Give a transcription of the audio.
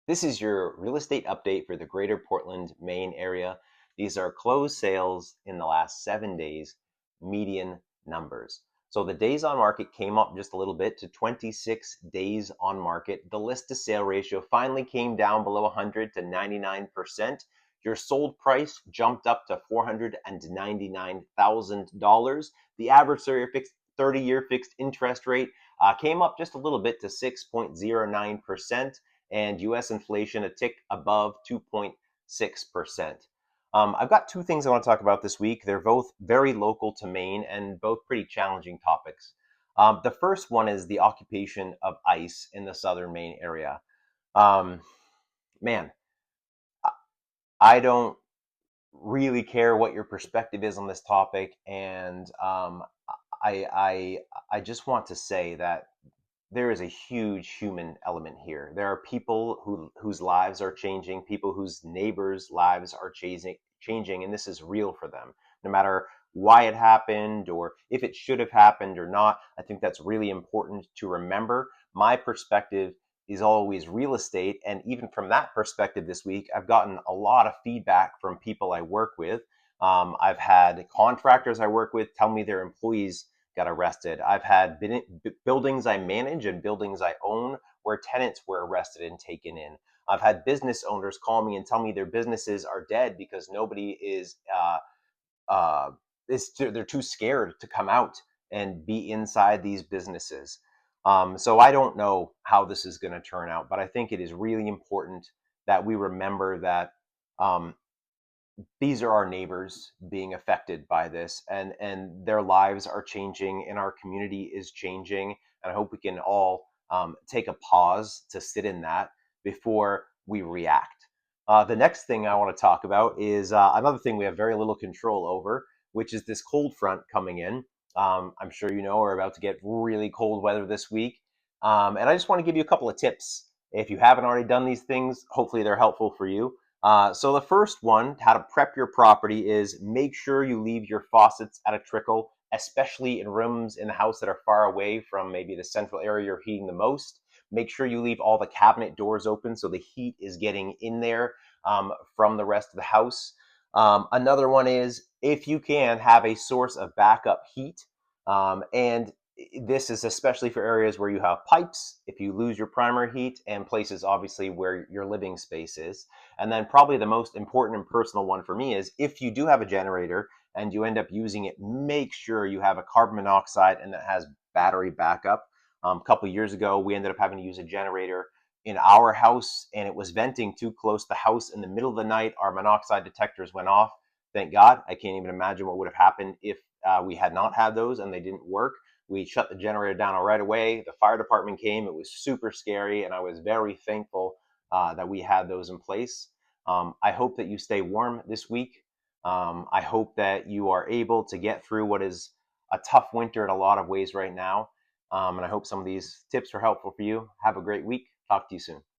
This is your real estate update for the greater Portland, Maine area. These are closed sales in the last 7 days, median numbers. So the days on market came up just a little bit to 26 days on market. The list to sale ratio finally came down below 100 to 99%. Your sold price jumped up to $499,000. The average 30-year fixed interest rate came up just a little bit to 6.09%, and US inflation a tick above 2.6%. I've got two things I want to talk about this week. They're both very local to Maine and both pretty challenging topics. The first one is the occupation of ICE in the southern Maine area. Um, Man, I don't really care what your perspective is on this topic, and I, I I just want to say that there is a huge human element here. There are people whose lives are changing, people whose neighbors' lives are changing, and this is real for them. No matter why it happened or if it should have happened or not, I think that's really important to remember. My perspective is always real estate, and even from that perspective this week, I've gotten a lot of feedback from people I work with. I've had contractors I work with tell me their employees got arrested. I've had buildings I manage and buildings I own where tenants were arrested and taken in. I've had business owners call me and tell me their businesses are dead because nobody uh, they're too scared to come out and be inside these businesses. So I don't know how this is going to turn out, but I think it is really important that we remember that um, these are our neighbors being affected by this, and their lives are changing and our community is changing, and I hope we can all take a pause to sit in that before we react. The next thing I want to talk about is another thing we have very little control over, which is this cold front coming in. I'm sure you know we're about to get really cold weather this week, and I just want to give you a couple of tips. If you haven't already done these things, hopefully they're helpful for you. So the first one, how to prep your property, is make sure you leave your faucets at a trickle, especially in rooms in the house that are far away from maybe the central area you're heating the most. Make sure you leave all the cabinet doors open so the heat is getting in there from the rest of the house. Another one is, if you can, have a source of backup heat. And this is especially for areas where you have pipes, if you lose your primary heat, and places obviously where your living space is. And then probably the most important and personal one for me is, if you do have a generator and you end up using it, make sure you have a carbon monoxide and that has battery backup. A couple of years ago, we ended up having to use a generator in our house, and it was venting too close to the house in the middle of the night. Our monoxide detectors went off. Thank God. I can't even imagine what would have happened if we had not had those and they didn't work. We shut the generator down right away. The fire department came. It was super scary, and I was very thankful that we had those in place. I hope that you stay warm this week. I hope that you are able to get through what is a tough winter in a lot of ways right now. And I hope some of these tips are helpful for you. Have a great week. Talk to you soon.